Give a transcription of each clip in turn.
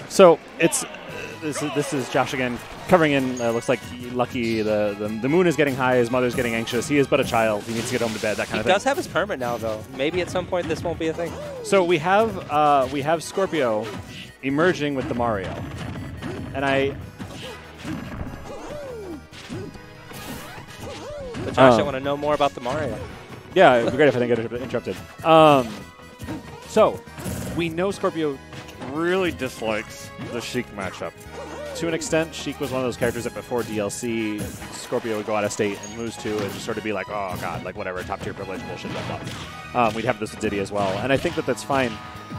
So it's this is Jaaahsh again, covering in. Looks like Lucky. The moon is getting high. His mother's getting anxious. He is but a child. He needs to get home to bed. That kind of thing. He does have his permit now, though. Maybe at some point this won't be a thing. So we have Skorpio emerging with the Mario, and But Jaaahsh, I want to know more about the Mario. Yeah, it would be great if I didn't get interrupted. So we know Skorpio really dislikes the Sheik matchup. To an extent, Sheik was one of those characters that before DLC, Skorpio would go out of state and lose to and just sort of be like, oh god, like whatever, top tier privilege, bullshit, blah, blah. We'd have this with Diddy as well. And I think that that's fine.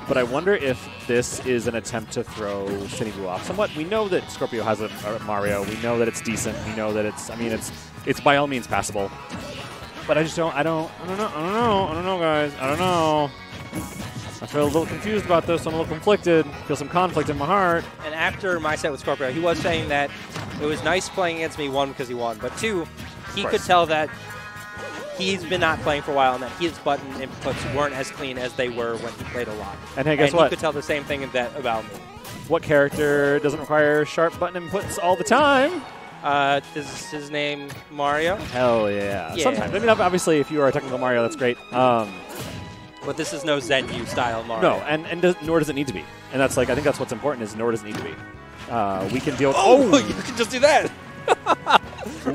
But I wonder if this is an attempt to throw Sinnyboo off somewhat. We know that Skorpio has a Mario. We know that it's decent. We know that it's, I mean, it's by all means passable. But I just don't know, guys. I don't know. I feel a little confused about this. I'm a little conflicted. Feel some conflict in my heart. And after my set with Skorpio, he was saying that it was nice playing against me, one, because he won, but two, he could tell that he's been not playing for a while and that his button inputs weren't as clean as they were when he played a lot. And hey, guess what? He could tell the same thing about me. What character doesn't require sharp button inputs all the time? Is his name Mario? Hell yeah. Sometimes. I mean, obviously, if you are a technical Mario, that's great. But this is no Zen-U style Mario. No, and nor does it need to be. And that's like, I think that's what's important is nor does it need to be. We can deal with... Oh, you can just do that!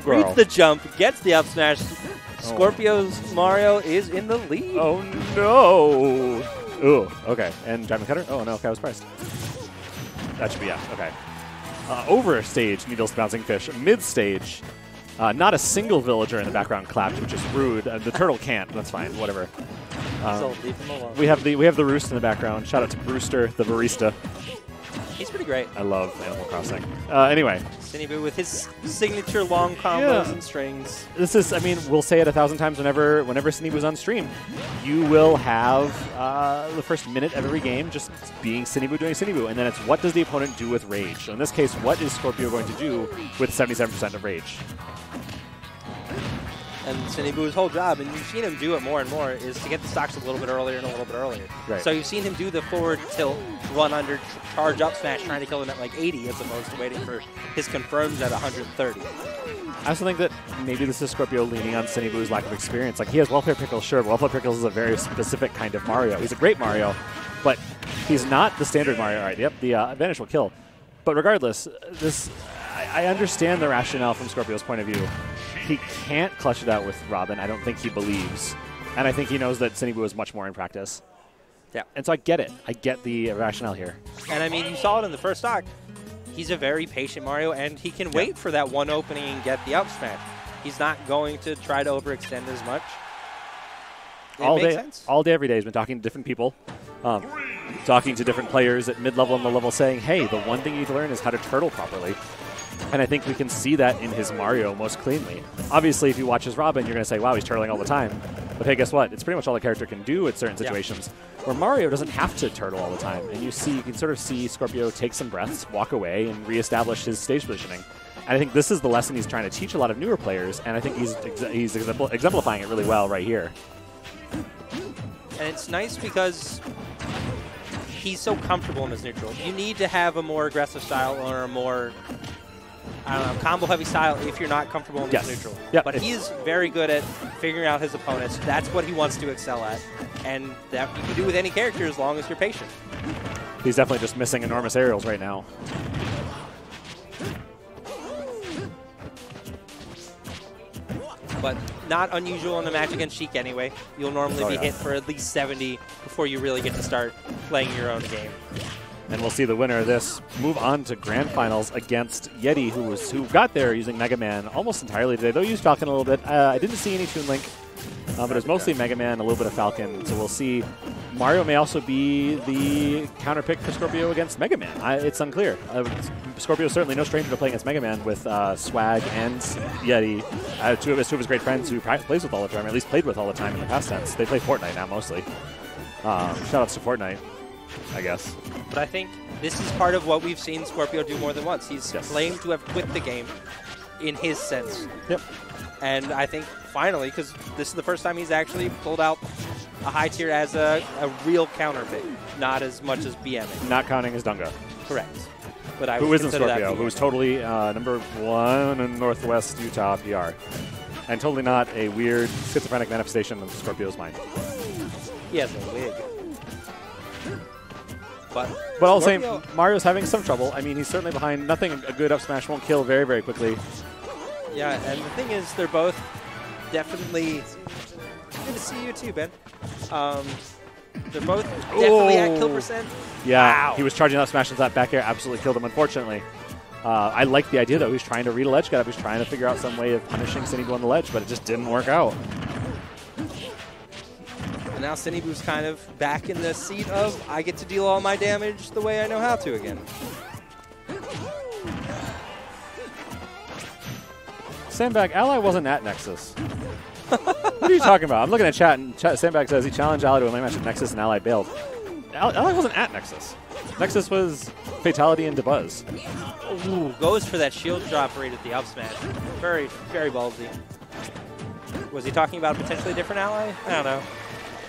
Reads the jump, gets the up smash. Skorpio's Mario is in the lead. Oh, no. Ooh, okay. And Diamond Cutter? Oh, no, okay, I was surprised. That should be, yeah, okay. Over stage, Needles Bouncing Fish. Mid stage, not a single villager in the background clapped, which is rude. The turtle can't. That's fine. Whatever. We have the roost in the background. Shout out to Brewster, the barista. He's pretty great. I love Animal Crossing. Anyway. Sinnyboo with his signature long combos and strings. This is, I mean, we'll say it 1,000 times whenever Sinnyboo's on stream. You will have the first minute of every game just being Sinnyboo doing Sinnyboo, and then it's what does the opponent do with rage? So in this case, what is Skorpio going to do with 77% of rage? And Sinnyboo's whole job, and you've seen him do it more and more, is to get the stocks a little bit earlier and a little bit earlier. Right. So you've seen him do the forward tilt, run under, charge up smash, trying to kill him at like 80 as opposed to waiting for his confirms at 130. I also think that maybe this is Skorpio leaning on Sinnyboo's lack of experience. Like, he has Welfare Pickles, sure, but Welfare Pickles is a very specific kind of Mario. He's a great Mario, but he's not the standard Mario. All right, yep, the advantage will kill. But regardless, I understand the rationale from Skorpio's point of view. He can't clutch it out with Robin. I don't think he believes. And I think he knows that Sinnyboo is much more in practice. Yeah. And so I get it. I get the rationale here. And I mean, you saw it in the first stock. He's a very patient Mario, and he can wait for that one opening and get the up smash. He's not going to try to overextend as much. It makes sense. All day, every day, he's been talking to different people. Talking to different players at mid-level and low-level saying, hey, the one thing you need to learn is how to turtle properly. And I think we can see that in his Mario most cleanly. Obviously, if you watch his Robin, you're going to say, wow, he's turtling all the time. But hey, guess what? It's pretty much all the character can do at certain situations. Where Mario doesn't have to turtle all the time. And you can sort of see Skorpio take some breaths, walk away, and reestablish his stage positioning. And I think this is the lesson he's trying to teach a lot of newer players, and I think he's exemplifying it really well right here. And it's nice because he's so comfortable in his neutral. You need to have a more aggressive style or a more, I don't know, combo-heavy style if you're not comfortable in his neutral. Yep. But he is very good at figuring out his opponents. That's what he wants to excel at. And that you can do with any character as long as you're patient. He's definitely just missing enormous aerials right now. But not unusual in a match against Sheik anyway. You'll normally be hit for at least 70 before you really get to start playing your own game. And we'll see the winner of this move on to Grand Finals against Yeti, who got there using Mega Man almost entirely today. Though used Falcon a little bit. I didn't see any Toon Link, but it was mostly Mega Man, a little bit of Falcon. So we'll see. Mario may also be the counter pick for Skorpio against Mega Man. It's unclear. Skorpio is certainly no stranger to playing against Mega Man with Swag and Yeti, two of his great friends who plays with all the time, or at least played with all the time in the past tense. They play Fortnite now mostly. Shout outs to Fortnite, I guess. But I think this is part of what we've seen Skorpio do more than once. He's claimed to have quit the game in his sense. Yep. And I think finally, because this is the first time he's actually pulled out a high tier as a real counter pick, not as much as BMing. Not counting as Dunga. Correct. But I who isn't Skorpio, who's totally #1 in Northwest Utah PR. And totally not a weird schizophrenic manifestation of Skorpio's mind. He has a wig. But all the same, Mario's having some trouble. I mean, he's certainly behind. Nothing a good up smash won't kill very, very quickly. Yeah, and the thing is, they're both definitely... Good to see you too, Ben. They're both definitely at kill percent. Yeah, wow. He was charging up smash into that back air, absolutely killed him, unfortunately. I like the idea, though. He was trying to read a ledge get up. He was trying to figure out some way of punishing Sinnyboo on the ledge, but it just didn't work out. And now Sinnyboo's kind of back in the seat of, I get to deal all my damage the way I know how to again. Sandbag, Ally wasn't at Nexus. What are you talking about? I'm looking at chat, and Sandbag says he challenged Ally to a lane match at Nexus, and Ally bailed. Ally wasn't at Nexus. Nexus was Fatality and Debuzz. Ooh, goes for that shield drop right at the up smash. Very, very ballsy. Was he talking about a potentially different Ally? I don't know.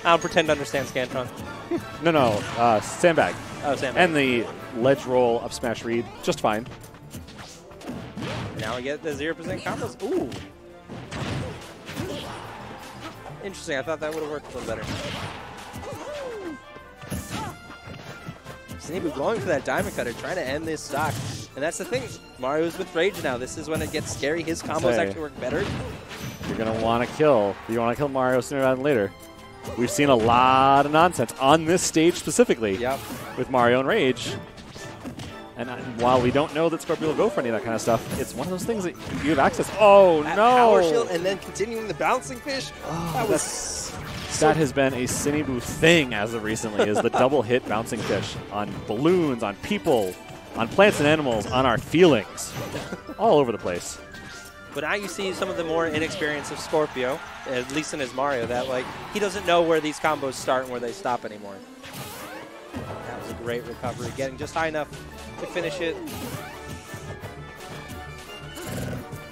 I don't pretend to understand Scantron. No, Sandbag. Oh, Sandbag. And the ledge roll up smash read, just fine. Now we get the 0% combos. Ooh. Interesting. I thought that would have worked a little better. Sinnyboo going for that diamond cutter, trying to end this stock. And that's the thing. Mario's with Rage now. This is when it gets scary. His combos actually work better. You're going to want to kill. You want to kill Mario sooner rather than later. We've seen a lot of nonsense on this stage specifically with Mario and Rage. And while we don't know that Skorpio will go for any of that kind of stuff, it's one of those things that you have access. Oh, that no! Power shield and then continuing the bouncing fish. That has been a Sinnyboo thing as of recently, is the double hit bouncing fish on balloons, on people, on plants and animals, on our feelings. All over the place. But now you see some of the more inexperience of Skorpio, at least in his Mario, that like he doesn't know where these combos start and where they stop anymore. That was a great recovery, getting just high enough to finish it.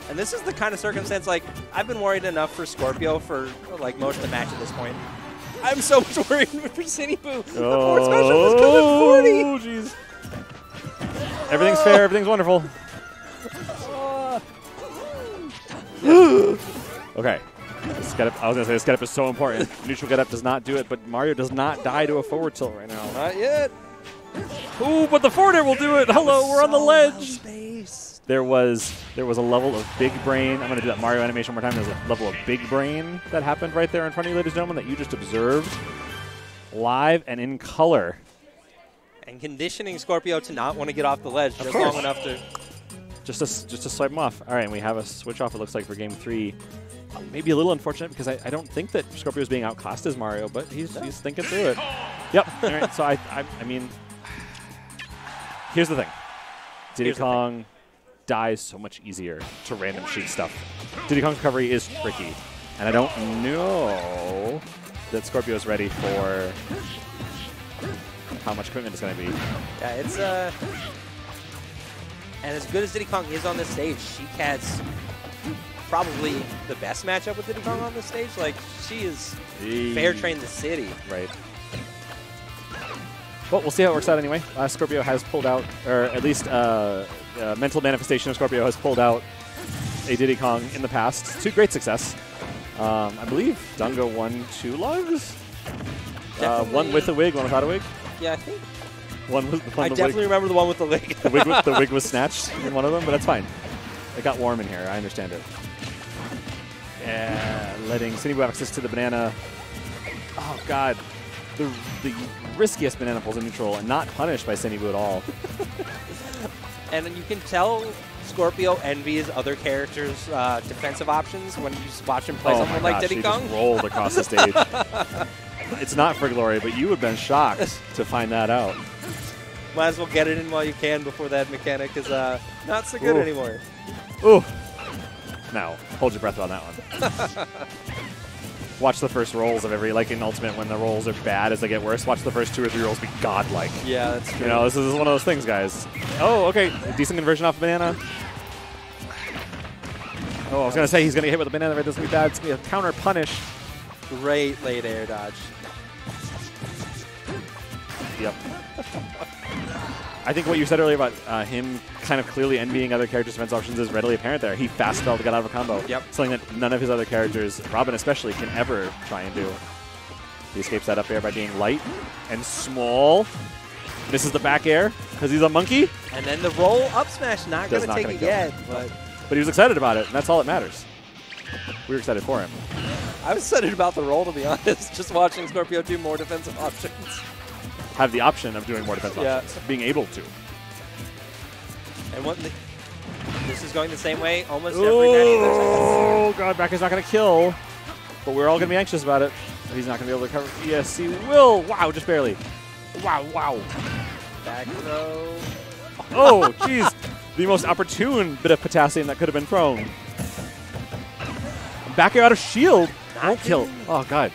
And this is the kind of circumstance, like, I've been worried enough for Skorpio for, like, most of the match at this point. I'm so much worried for Sinnyboo. The forward smash was coming 40. Oh, jeez. Everything's fair. Everything's wonderful. Okay. This get up, I was going to say, this get up is so important. Neutral get up does not do it, but Mario does not die to a forward tilt right now. Not yet. Ooh, but the forward air will do it. Hello, we're on the ledge. There was a level of big brain. I'm going to do that Mario animation one more time. There's a level of big brain that happened right there in front of you, ladies and gentlemen, that you just observed live and in color. And conditioning Skorpio to not want to get off the ledge just long enough to... Just to swipe him off. All right, and we have a switch off, it looks like, for game 3. Maybe a little unfortunate because I don't think that Skorpio is being outclassed as Mario, but he's thinking through it. Yep. All right, so I mean, here's the thing. Diddy Kong dies so much easier to random Sheik stuff. Diddy Kong's recovery is tricky, and I don't know that Skorpio is ready for how much equipment it's going to be. Yeah, it's and as good as Diddy Kong is on this stage, Sheik has probably the best matchup with Diddy Kong on this stage. Like, she is fair trained the city. Right. Well, we'll see how it works out anyway. Skorpio has pulled out, or at least mental manifestation of Skorpio has pulled out a Diddy Kong in the past to great success. I believe Dunga won 2 lugs. One with a wig, one without a wig. Yeah, I think. I definitely remember the one with the wig. the wig was snatched in one of them, but that's fine. It got warm in here. I understand it. Yeah, letting Sinnyboo have access to the banana. Oh, God. The riskiest banana pulls in neutral and not punished by Sinnyboo at all. And you can tell Skorpio envies other characters' defensive options when you just watch him play someone like Diddy Kong. Just rolled across the stage. It's not for glory, but you would have been shocked to find that out. Might as well get it in while you can before that mechanic is not so good anymore. Ooh. Now, hold your breath on that one. Watch the first rolls of every, like in Ultimate, when the rolls are bad as they get worse, watch the first 2 or 3 rolls be godlike. Yeah, that's true. You know, this is one of those things, guys. Oh, okay. Decent conversion off banana. Oh, I was going to say he's going to get hit with a banana. Right? This is going to be bad. It's going to be a counter punish. Great late air dodge. Yep. I think what you said earlier about him kind of clearly envying other characters' defense options is readily apparent there. He fast fell to get out of a combo. Yep. Something that none of his other characters, Robin especially, can ever try and do. He escapes that up air by being light and small. Misses the back air because he's a monkey. And then the roll up smash, not going to take it yet. But he was excited about it, and that's all that matters. We were excited for him. I was excited about the roll, to be honest, just watching Skorpio do more defensive options. Have the option of doing more defensive options, being able to. And this is going the same way almost every match. Oh, God, back air's not going to kill. But we're all going to be anxious about it. He's not going to be able to cover. Yes, he will. Wow, just barely. Wow, wow. Back throw. Oh, jeez. The most opportune bit of potassium that could have been thrown. Back air out of shield. Won't kill. Oh, God.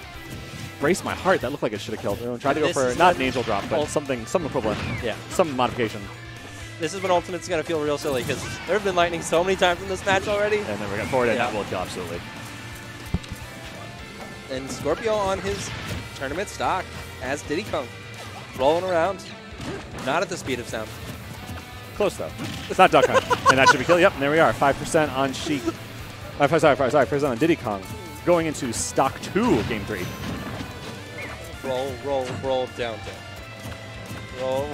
Brace my heart. That looked like it should have killed. Tried to go for, not an angel drop, but some equivalent. Yeah. Some modification. This is when Ultimate's going to feel real silly, because there have been lightning so many times in this match already. And then we got forward and that will kill, absolutely. And Skorpio on his tournament stock as Diddy Kong. Rolling around. Not at the speed of sound. Close, though. It's not Duck Hunt. And that should be killed. Yep, and there we are. 5% on Sheik. Sorry, 5% on Diddy Kong. Going into stock 2 of game 3. Roll, roll, roll, down, down. Roll.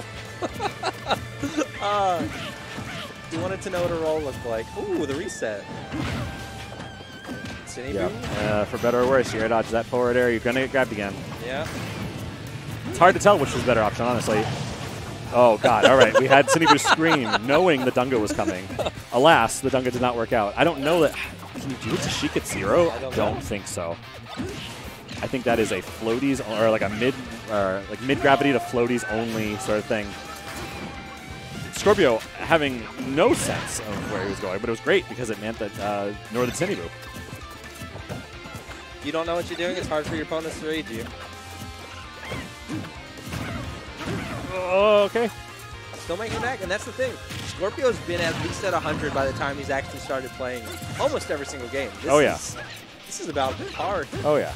You wanted to know what a roll looked like. Ooh, the reset. Sinnyboo. Yeah. For better or worse, you're dodge that forward air, you're going to get grabbed again. Yeah. It's hard to tell which was the better option, honestly. Oh, God. All right. We had Sinnyboo scream, knowing the Dunga was coming. Alas, the Dunga did not work out. I don't know that. Can you do it to Sheik at 0? I don't think so. I think that is a floaties or like a mid gravity to floaties only sort of thing. Skorpio having no sense of where he was going, but it was great because it meant that nor did Sinnyboo. You don't know what you're doing. It's hard for your opponents to read you. Oh, okay. Still making it back, and that's the thing. Skorpio's been at least at 100 by the time he's actually started playing almost every single game. This is about hard. Oh, yeah.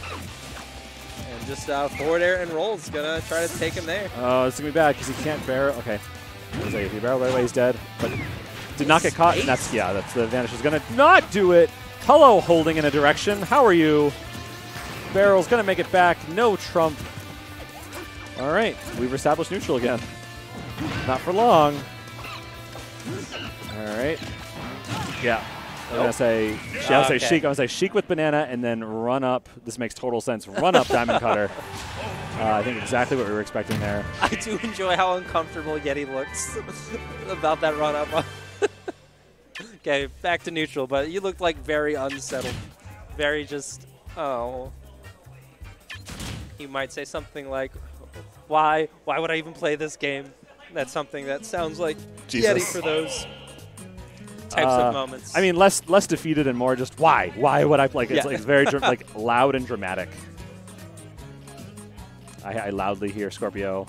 And just forward air and rolls gonna try to take him there. Oh, it's gonna be bad because he can't barrel. Okay. If he barrel right away, he's dead. But did not get caught. And that's the advantage. Is gonna not do it. Hello, holding in a direction. How are you? Barrel's gonna make it back. No trump. All right, we've established neutral again. Not for long. All right. Yeah. I'm gonna say Sheik. I'm gonna say Sheik with banana and then run up. This makes total sense. Run up Diamond Cutter. I think exactly what we were expecting there. I do enjoy how uncomfortable Yeti looks about that run up. Okay, back to neutral, but you looked like very unsettled. Very just, oh. He might say something like, why would I even play this game? That's something that sounds like Yeti for those types of moments. I mean, less defeated and more just why? Why would I play? It's like very like loud and dramatic. I loudly hear Skorpio